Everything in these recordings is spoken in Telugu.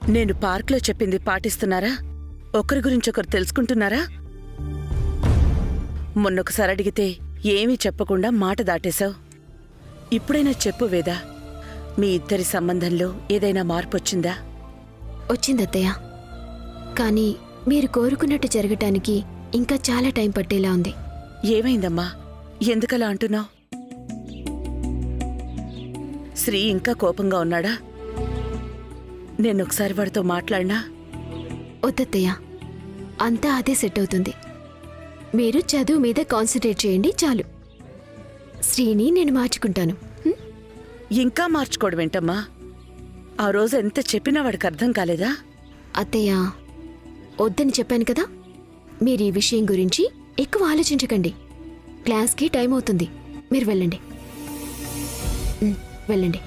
నేను పార్క్లో చెప్పింది పాటిస్తున్నారా? ఒకరి గురించి ఒకరు తెలుసుకుంటున్నారా? మొన్నొకసారి అడిగితే ఏమీ చెప్పకుండా మాట దాటేశావు. ఇప్పుడైనా చెప్పు వేదా, మీ ఇద్దరి సంబంధంలో ఏదైనా మార్పొచ్చిందా? వచ్చిందత్తయ్య, కానీ మీరు కోరుకున్నట్టు జరగటానికి ఇంకా చాలా టైం పట్టేలా ఉంది. ఏమైందమ్మా? ఎందుకలా అంటున్నావు? శ్రీ ఇంకా కోపంగా ఉన్నాడా? నేనొకసారి వాడితో మాట్లాడినా? వద్దత్తయ్య, అంతా అదే సెట్ అవుతుంది. మీరు చదువు మీద కాన్సన్ట్రేట్ చేయండి చాలు. శ్రీని నేను మార్చుకుంటాను. ఇంకా మార్చుకోవడం ఏంటమ్మా? ఆ రోజు ఎంత చెప్పినా వాడికి అర్థం కాలేదా? అత్తయ్య, వద్దని చెప్పాను కదా. మీరు ఈ విషయం గురించి ఎక్కువ ఆలోచించకండి. క్లాస్కి టైం అవుతుంది, మీరు వెళ్ళండి. వెళ్ళండి.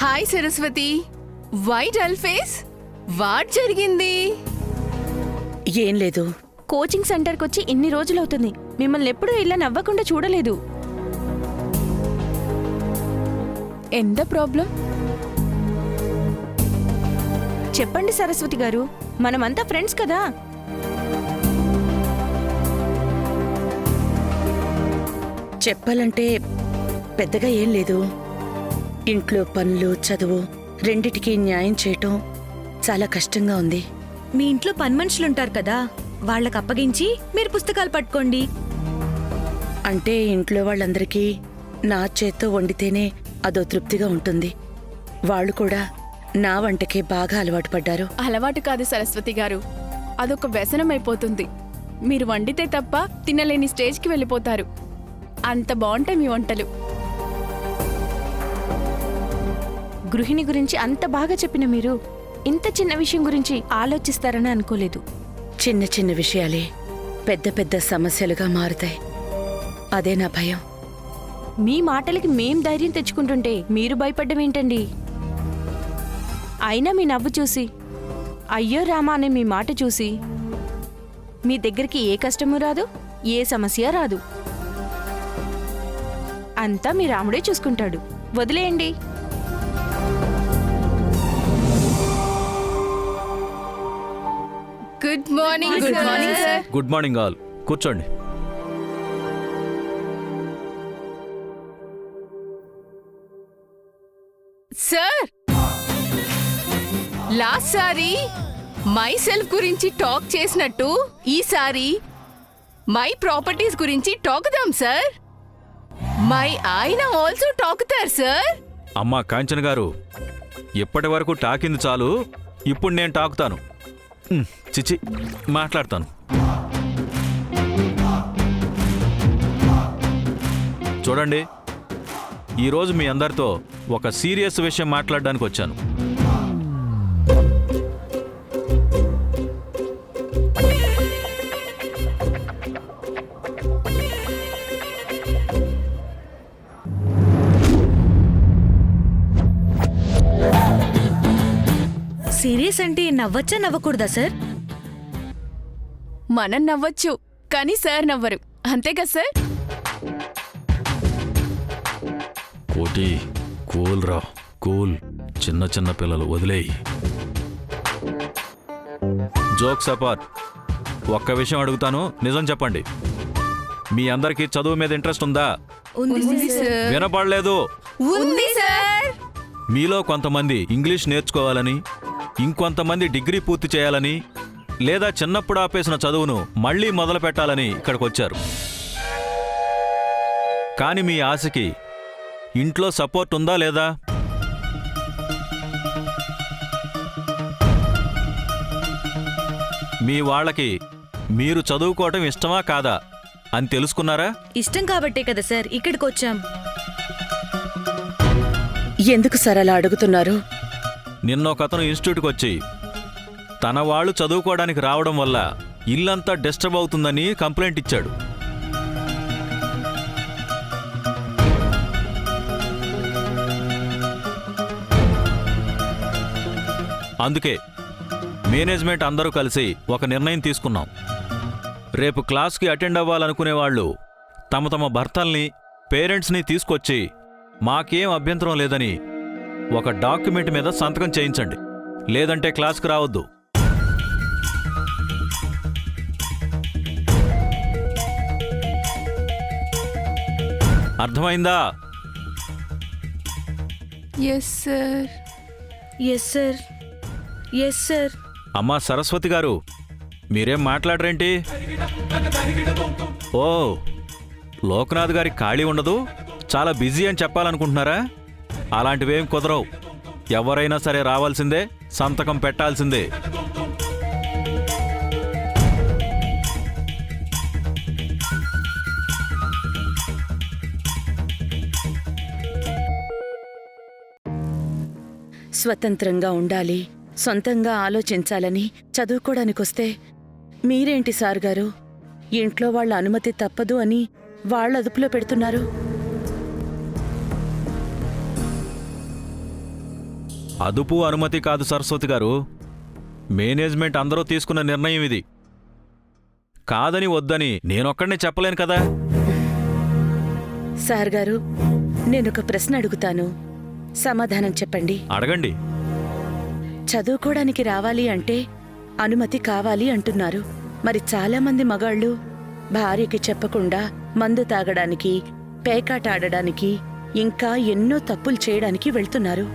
Hi Saraswati, why dull face? What జరిగింది? ఏం లేదు. కోచింగ్ సెంటర్కి వచ్చి ఇన్ని రోజులవుతుంది, మిమ్మల్ని ఎప్పుడూ ఇలా నవ్వకుండా చూడలేదు. ఎంత ప్రాబ్లం చెప్పండి సరస్వతి గారు, మనమంతా ఫ్రెండ్స్ కదా. చెప్పాలంటే పెద్దగా ఏం లేదు. ఇంట్లో పనులు, చదువు రెండిటికీ న్యాయం చేయటం చాలా కష్టంగా ఉంది. మీ ఇంట్లో పని మనుషులుంటారు కదా, వాళ్ళకి అప్పగించి మీరు పుస్తకాలు పట్టుకోండి. అంటే ఇంట్లో వాళ్ళందరికీ నా చేత్తో వండితేనే అదో తృప్తిగా ఉంటుంది. వాళ్ళు కూడా నా వంటకే బాగా అలవాటు పడ్డారు. అలవాటు కాదు సరస్వతి గారు, అదొక వ్యసనం అయిపోతుంది. మీరు వండితే తప్ప తినలేని స్టేజ్కి వెళ్ళిపోతారు. అంత బాగుంటాయి మీ వంటలు. గృహిణి గురించి అంత బాగా చెప్పిన మీరు ఇంత చిన్న విషయం గురించి ఆలోచిస్తారని అనుకోలేదు. చిన్న చిన్న విషయాలే పెద్ద పెద్ద సమస్యలుగా మారుతాయి. అదే నా భయం. మీ మాటలకి మేం ధైర్యం తెచ్చుకుంటుంటే మీరు భయపడ్డం ఏంటండి? అయినా మీ నవ్వు చూసి, అయ్యో రామా అనే మీ మాట చూసి మీ దగ్గరికి ఏ కష్టమూ రాదు, ఏ సమస్య రాదు. అంతా మీ రాముడే చూసుకుంటాడు, వదిలేయండి. Good morning. Good morning sir. Good morning all. కూర్చోండి. సార్, లాస్ట్ సారి మై సెల్ఫ్ గురించి టాక్ చేసినట్టు ఈసారి మై ప్రాపర్టీస్ గురించి టాకుదాం సార్. మై ఆయన ఆల్సో టాకుతారు సార్. అమ్మా కాంచన గారు, ఇప్పటి వరకు టాకింది చాలు. ఇప్పుడు నేను టాకుతాను. చిచి, మాట్లాడతాను. చూడండి, ఈరోజు మీ అందరితో ఒక సీరియస్ విషయం మాట్లాడడానికి వచ్చాను. సీరియస్ అంటే నవ్వచ్చా నవ్వకూడదా సార్? మనం నవ్వచ్చు, కానీ సార్ నవ్వరు, అంతేగా సార్? కోటి, కూల్ రా, కూల్. చిన్న చిన్న పిల్లలు, వదిలేయి. జోక్స్ అపార్ట్, ఒక్క విషయం అడుగుతాను, నిజం చెప్పండి. మీ అందరికీ చదువు మీద ఇంట్రెస్ట్ ఉందా? ఉంది సార్. వినపడలేదు. ఉంది సార్. మీలో కొంతమంది ఇంగ్లీష్ నేర్చుకోవాలని, ఇంకొంతమంది డిగ్రీ పూర్తి చేయాలని, లేదా చిన్నప్పుడు ఆపేసిన చదువును మళ్ళీ మొదలు పెట్టాలని ఇక్కడికొచ్చారు. కాని మీ ఆశకి ఇంట్లో సపోర్ట్ ఉందా లేదా? మీ వాళ్ళకి మీరు చదువుకోవటం ఇష్టమా కాదా అని తెలుసుకున్నారా? ఇష్టం కాబట్టే కదా సార్ ఇక్కడికి వచ్చాం. ఎందుకు సార్ అలా అడుగుతున్నారు? నిన్నొకతను ఇన్స్టిట్యూట్కి వచ్చి తన వాళ్ళు చదువుకోవడానికి రావడం వల్ల ఇల్లంతా డిస్టర్బ్ అవుతుందని కంప్లైంట్ ఇచ్చాడు. అందుకే మేనేజ్మెంట్ అందరూ కలిసి ఒక నిర్ణయం తీసుకున్నాం. రేపు క్లాస్కి అటెండ్ అవ్వాలనుకునే వాళ్ళు తమ తమ భర్తల్ని, పేరెంట్స్ని తీసుకొచ్చి మాకేం అభ్యంతరం లేదని ఒక డాక్యుమెంట్ మీద సంతకం చేయించండి, లేదంటే క్లాస్కి రావద్దు. అర్థమైందా? Yes sir. Yes sir. Yes sir. అమ్మా సరస్వతి గారు, మీరేం మాట్లాడరేంటి? ఓ, లోకనాథ్ గారి ఖాళీ ఉండదు, చాలా బిజీ అని చెప్పాలనుకుంటున్నారా? అలాంటివేం కుదరవు. ఎవరైనా సరే రావాల్సిందే, సంతకం పెట్టాల్సిందే. స్వతంత్రంగా ఉండాలి, సొంతంగా ఆలోచించాలని చదువుకోవడానికొస్తే మీరేంటి సార్ గారు ఇంట్లో వాళ్ళ అనుమతి తప్పదు అని వాళ్ళ అదుపులో పెడుతున్నారు? అదుపు అనుమతి కాదు సరస్వతి గారు, మేనేజ్మెంట్ అందరూ తీసుకున్న నిర్ణయం ఇది. కాదని వద్దని నేనొక్కడినే చెప్పలేను కదా. సార్ గారు, నేనొక ప్రశ్న అడుగుతాను, సమాధానం చెప్పండి. అడగండి. చదువుకోవడానికి రావాలి అంటే అనుమతి కావాలి అంటున్నారు. మరి చాలామంది మగాళ్ళు భార్యకి చెప్పకుండా మందు తాగడానికి, పేకాట ఆడడానికి, ఇంకా ఎన్నో తప్పులు చేయడానికి వెళ్తున్నారు.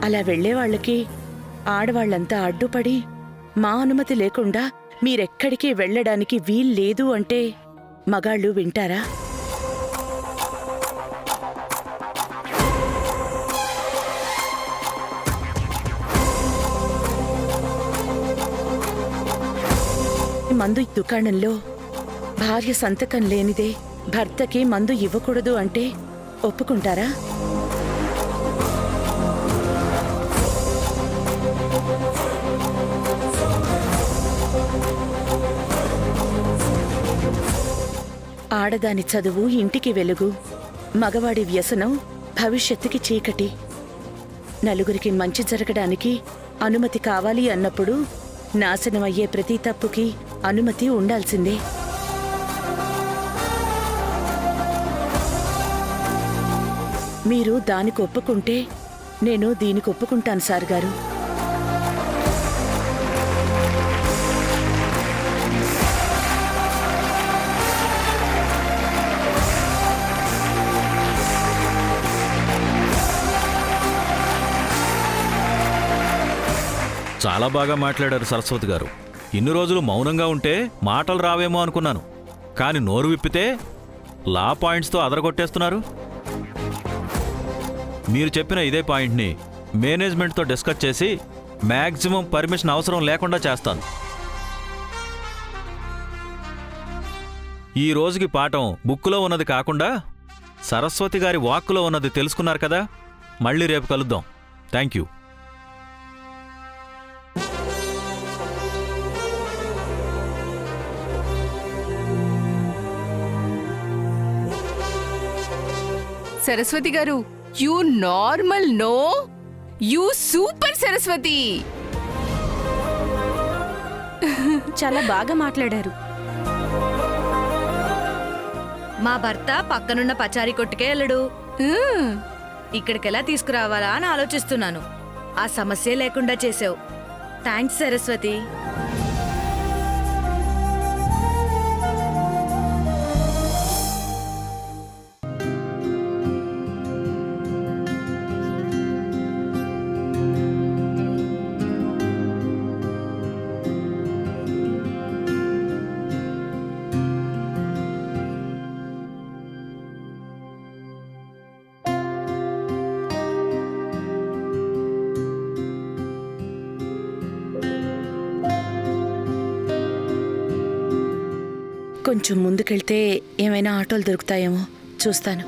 అలా వెళ్లేవాళ్లకి ఆడవాళ్లంతా అడ్డుపడి మా అనుమతి లేకుండా మీరెక్కడికి వెళ్లడానికి వీల్లేదు అంటే మగాళ్ళు వింటారా? మందు దుకాణంలో భార్య సంతకం లేనిదే భర్తకి మందు ఇవ్వకూడదు అంటే ఒప్పుకుంటారా? ఆడదాని చదువు ఇంటికి వెలుగు, మగవాడి వ్యసనం భవిష్యత్తుకి చీకటి. నలుగురికి మంచి జరగడానికి అనుమతి కావాలి అన్నప్పుడు నాశనమయ్యే ప్రతి తప్పుకి అనుమతి ఉండాల్సిందే. మీరు దానికి ఒప్పుకుంటే నేను దీనికి ఒప్పుకుంటాను సార్ గారు. చాలా బాగా మాట్లాడారు సరస్వతి గారు. ఇన్ని రోజులు మౌనంగా ఉంటే మాటలు రావేమో అనుకున్నాను, కానీ నోరు విప్పితే లా పాయింట్స్తో అదరగొట్టేస్తున్నారు. మీరు చెప్పిన ఇదే పాయింట్ని మేనేజ్మెంట్తో డిస్కస్ చేసి మ్యాక్సిమం పర్మిషన్ అవసరం లేకుండా చేస్తాను. ఈ రోజుకి పాఠం బుక్కులో ఉన్నది కాకుండా సరస్వతి గారి వాక్కులో ఉన్నది తెలుసుకున్నారు కదా. మళ్ళీ రేపు కలుద్దాం. Thank you. సరస్వతి గారు, you normal no, you super Saraswati. చాలా బాగా మాట్లాడారు. మా భర్త పక్కనున్న పచారీ కొట్టుకే వెళ్ళడు. ఇక్కడికెలా తీసుకురావాలా అని ఆలోచిస్తున్నాను. ఆ సమస్య లేకుండా చేసావు. థ్యాంక్స్ సరస్వతి. కొంచెం ముందుకెళ్తే ఏమైనా ఆటోలు దొరుకుతాయేమో చూస్తాను.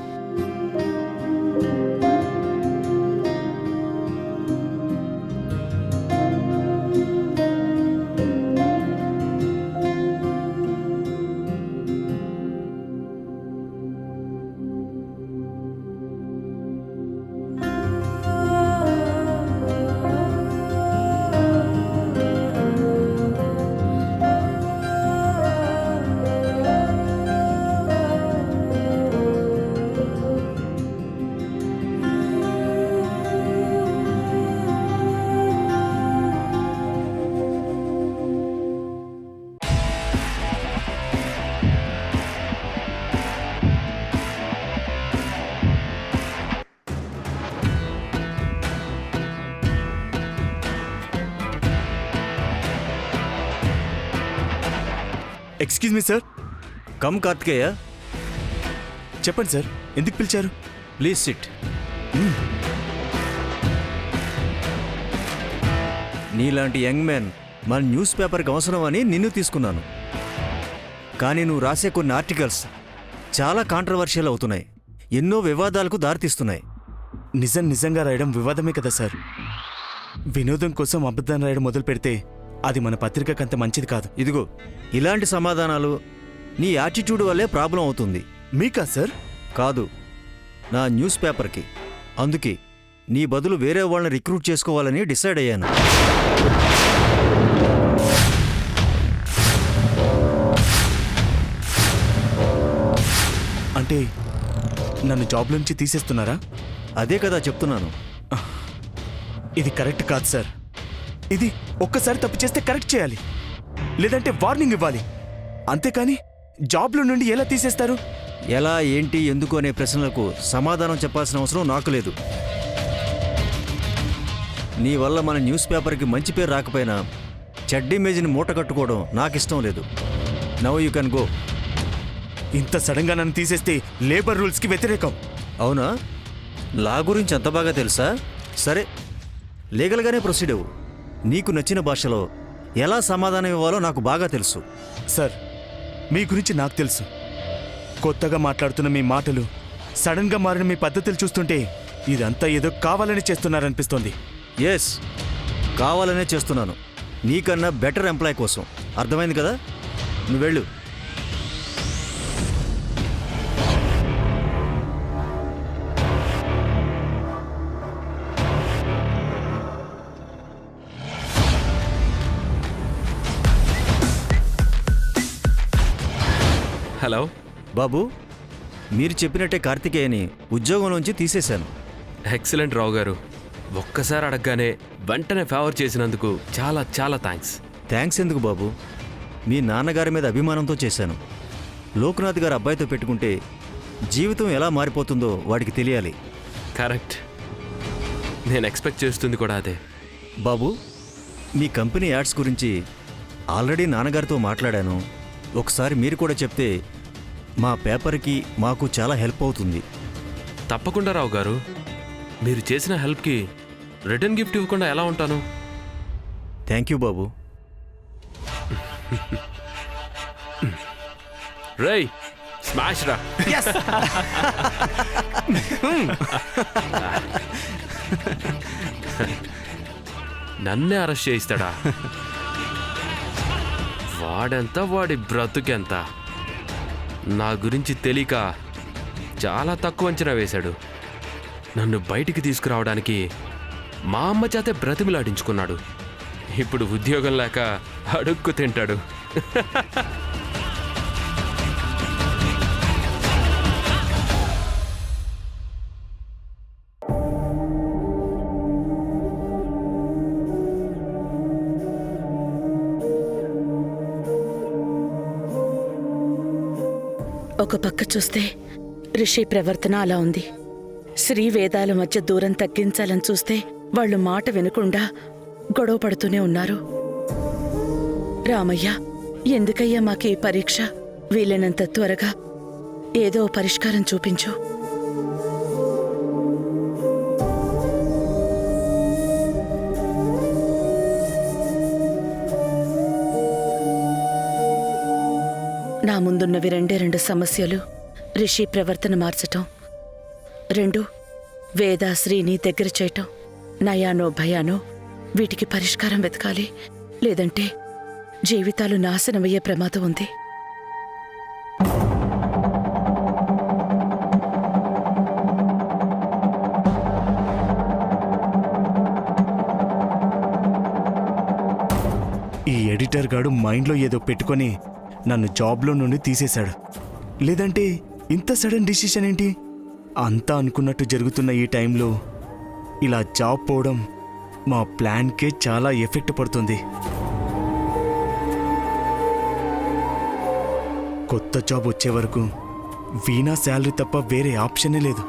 Excuse me sir. Come Karthikeya, చెప్పండి సార్, ఎందుకు పిలిచారు? Please sit. నీలాంటి యంగ్ మ్యాన్ మన న్యూస్ పేపర్కి అవసరం అని నిన్ను తీసుకున్నాను. కానీ నువ్వు రాసే కొన్ని ఆర్టికల్స్ చాలా కాంట్రవర్షియల్ అవుతున్నాయి, ఎన్నో వివాదాలకు దారితీస్తున్నాయి. నిజంగా రాయడం వివాదమే కదా సార్. వినోదం కోసం అబద్ధం రాయడం మొదలు పెడితే అది మన పత్రికకంత మంచిది కాదు. ఇదిగో ఇలాంటి సమాధానాలు నీ యాటిట్యూడ్ వల్లే ప్రాబ్లం అవుతుంది. మీకా సార్? కాదు, నా న్యూస్ పేపర్కి. అందుకే నీ బదులు వేరే వాళ్ళని రిక్రూట్ చేసుకోవాలని డిసైడ్ అయ్యాను. అంటే నన్ను జాబ్ నుంచి తీసేస్తున్నారా? అదే కదా చెప్తున్నాను. ఇది కరెక్ట్ కాదు సార్. ఇది ఒక్కసారి తప్పు చేస్తే కరెక్ట్ చేయాలి, లేదంటే వార్నింగ్ ఇవ్వాలి. అంతేకాని జాబ్లో నుండి ఎలా తీసేస్తారు? ఎలా, ఏంటి, ఎందుకు అనే ప్రశ్నలకు సమాధానం చెప్పాల్సిన అవసరం నాకు లేదు. నీ వల్ల మన న్యూస్ పేపర్కి మంచి పేరు రాకపోయినా చెడ్డ ఇమేజ్ని మూట కట్టుకోవడం నాకు ఇష్టం లేదు. Now you can go. ఇంత సడన్గా నన్ను తీసేస్తే లేబర్ రూల్స్కి వ్యతిరేకం. అవునా? లా గురించి అంత బాగా తెలుసా? సరే, లీగల్గానే ప్రొసీడ్ అవ్వు. నీకు నచ్చిన భాషలో ఎలా సమాధానం ఇవ్వాలో నాకు బాగా తెలుసు. సార్, మీ గురించి నాకు తెలుసు. కొత్తగా మాట్లాడుతున్న మీ మాటలు, సడన్గా మారిన మీ పద్ధతులు చూస్తుంటే ఇదంతా ఏదో కావాలని చేస్తున్నారనిపిస్తోంది. ఎస్, కావాలనే చేస్తున్నాను. నీకన్నా బెటర్ ఎంప్లాయ్ కోసం. అర్థమైంది కదా? నువ్వు వెళ్ళు. హలో బాబు, మీరు చెప్పినట్టే కార్తికేయని ఉద్యోగంలోంచి తీసేశాను. ఎక్సలెంట్ రావు గారు. ఒక్కసారి అడగగానే వెంటనే ఫేవర్ చేసినందుకు చాలా చాలా థ్యాంక్స్. థ్యాంక్స్ ఎందుకు బాబు? మీ నాన్నగారి మీద అభిమానంతో చేశాను. లోక్నాథ్ గారు అబ్బాయితో పెట్టుకుంటే జీవితం ఎలా మారిపోతుందో వాడికి తెలియాలి. కరెక్ట్, నేను ఎక్స్పెక్ట్ చేస్తుంది కూడా అదే. బాబు, మీ కంపెనీ యాడ్స్ గురించి ఆల్రెడీ నాన్నగారితో మాట్లాడాను. ఒకసారి మీరు కూడా చెప్తే మా పేపర్కి మాకు చాలా హెల్ప్ అవుతుంది. తప్పకుండా రావు గారు. మీరు చేసిన హెల్ప్కి రిటర్న్ గిఫ్ట్ ఇవ్వకుండా ఎలా ఉంటాను? థ్యాంక్ యూ బాబు. రేయ్, స్మాష్ రా. నన్నే అరెస్ట్ చేయిస్తాడా? వాడెంత, వాడి బ్రతుకెంత. నా గురించి తెలియక చాలా తక్కువ అంచనా వేశాడు. నన్ను బయటికి తీసుకురావడానికి మా అమ్మ చేతే బ్రతిమిలాడించుకున్నాడు. ఇప్పుడు ఉద్యోగం లేక అడుక్కు తింటాడు. ఒక పక్క చూస్తే రిషి ప్రవర్తన అలా ఉంది. శ్రీ వేదాల మధ్య దూరం తగ్గించాలని చూస్తే వాళ్ళు మాట వినకుండా గొడవ పడుతూనే ఉన్నారు. రామయ్య, ఎందుకయ్యా మాకు ఈ పరీక్ష? వీలైనంత త్వరగా ఏదో పరిష్కారం చూపించు. నా ముందున్నవి రెండు సమస్యలు. రిషి ప్రవర్తన మార్చటం, 2 వేద శ్రీని దగ్గర చేయటం. నయానో భయానో వీటికి పరిష్కారం వెతకాలి, లేదంటే జీవితాలు నాశనమయ్యే ప్రమాదం ఉంది. ఈ ఎడిటర్ గాడు మైండ్లో ఏదో పెట్టుకొని నన్ను జాబ్లో నుండి తీసేశాడు. లేదంటే ఇంత సడన్ డిసిషన్ ఏంటి? అంతా అనుకున్నట్టు జరుగుతున్న ఈ టైంలో ఇలా జాబ్ పోవడం మా ప్లాన్కే చాలా ఎఫెక్ట్ పడుతుంది. కొత్త జాబ్ వచ్చే వరకు వీణా శాలరీ తప్ప వేరే ఆప్షనే లేదు.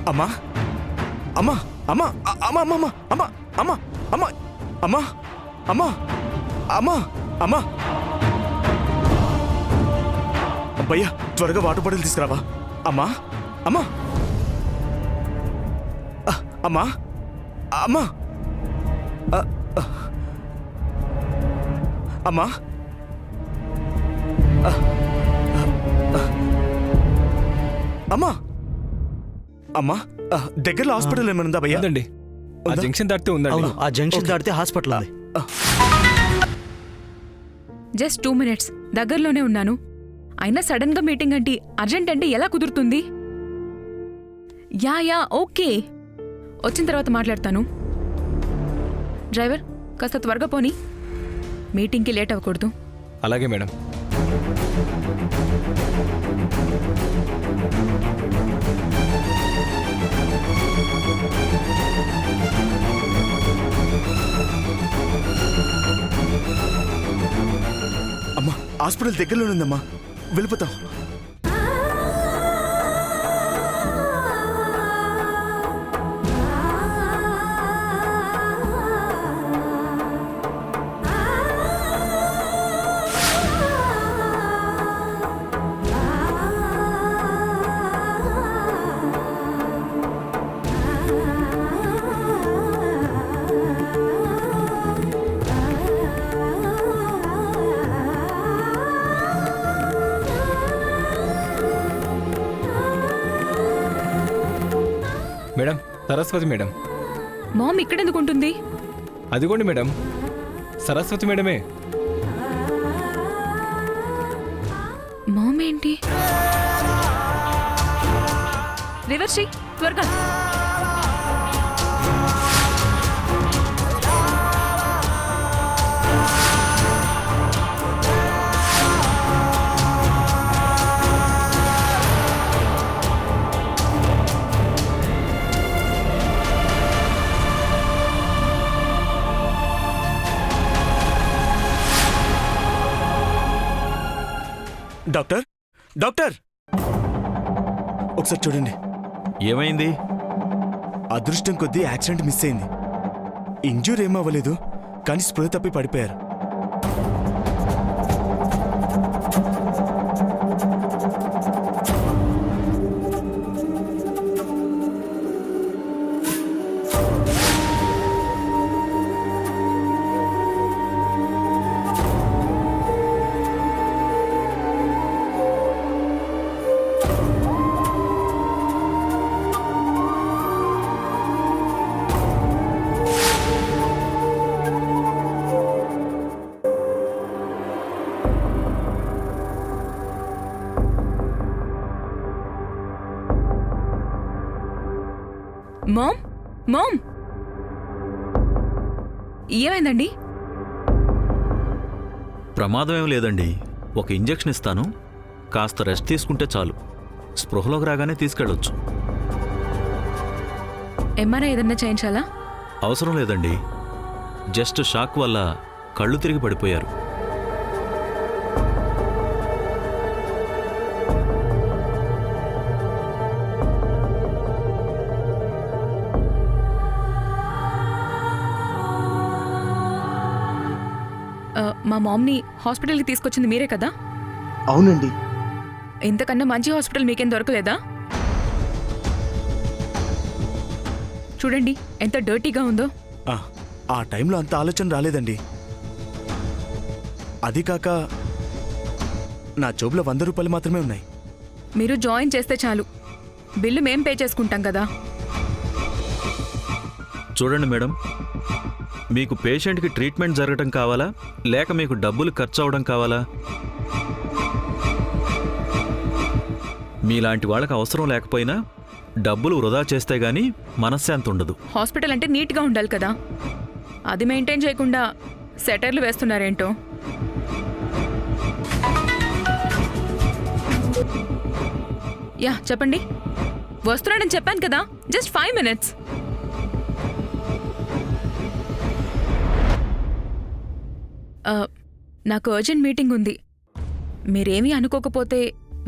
అమ్మా అమ్మా అమ్మా అమ్మా అమ్మా అమ్మా అమ్మా అమ్మా అమ్మా అమ్మా అమ్మా అమ్మా అబ్బయ్యా, త్వరగా వాటర్ బాటిల్ తీసుకురావా? అమ్మా అమ్మా అమ్మా అమ్మా అమ్మా అమ్మా అమ్మా దగ్గరలో హాస్పిటల్ ఏమైనా ఉందా భయ్యా? ఉందండి, ఆ జంక్షన్ దాటితే ఉందండి. అవును, ఆ జంక్షన్ దాటితే హాస్పిటల్ ఉంది. జస్ట్ 2 minutes దగ్గరలోనే ఉన్నాను. అయినా సడన్ గా మీటింగ్ అంటే అర్జెంట్ అంటే ఎలా కుదురుతుంది? యా ఓకే, వచ్చిన తర్వాత మాట్లాడతాను. డ్రైవర్ కాస్త త్వరగా పోని, మీటింగ్కి లేట్ అవ్వకూడదు. అలాగే మేడం. అమ్మా హాస్పిటల్ దగ్గరలోనే ఉందమ్మా, వెళ్ళిపోతాం. Madam, Saraswati madam. మామ్ ఇక్కడెందుకు ఉంటుంది? అదిగోండి మేడం, సరస్వతి మేడమే. మామ్ ఏంటి? రివర్స్ చెయ్యి త్వరగా. డాక్టర్ డాక్టర్ ఒకసారి చూడండి. ఏమైంది? అదృష్టం కొద్దీ యాక్సిడెంట్ మిస్ అయింది. ఇంజూర్ ఏమవ్వలేదు, కానీ స్పృహ తప్పి పడిపోయారు. మామ్ మామ్ ఏమైందండి? ప్రమాదం ఏం లేదండి. ఒక ఇంజెక్షన్ ఇస్తాను, కాస్త రెస్ట్ తీసుకుంటే చాలు. స్పృహలోకి రాగానే తీసుకెళ్ళొచ్చు. ఎంఆర్ఐ ఏదన్నా చేయించాలా? అవసరం లేదండి, జస్ట్ షాక్ వల్ల కళ్ళు తిరిగి పడిపోయారు. మా మామ్ని హాస్పిటల్కి తీసుకొచ్చింది మీరే కదా? అవునండి. ఇంతకన్నా మంచి హాస్పిటల్ మీకేం దొరకలేదా? చూడండి ఎంత డర్టీగా ఉందో. ఆ టైంలో అంత ఆలోచన రాలేదండి. అది కాక నా జోబులో 100 రూపాయలు మాత్రమే ఉన్నాయి. మీరు జాయిన్ చేస్తే చాలు, బిల్లు మేం పే చేసుకుంటాం కదా. చూడండి మేడం, మీకు పేషెంట్కి ట్రీట్మెంట్ జరగటం కావాలా లేక మీకు డబ్బులు ఖర్చు అవడం కావాలా? మీలాంటి వాళ్ళకి అవసరం లేకపోయినా డబ్బులు వృధా చేస్తే గానీ మనశ్శాంతి ఉండదు. హాస్పిటల్ అంటే నీట్గా ఉండాలి కదా, అది మెయింటైన్ చేయకుండా సెటర్లు వేస్తున్నారేంటో. యా చెప్పండి, వస్తున్నాడని చెప్పాను కదా, జస్ట్ 5 minutes. నాకు అర్జెంట్ మీటింగ్ ఉంది. మీరేమీ అనుకోకపోతే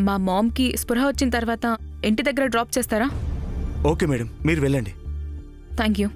మా మామ్కి స్పృహ వచ్చిన తర్వాత ఇంటి దగ్గర డ్రాప్ చేస్తారా? ఓకే మేడం, మీరు వెళ్ళండి. Thank you.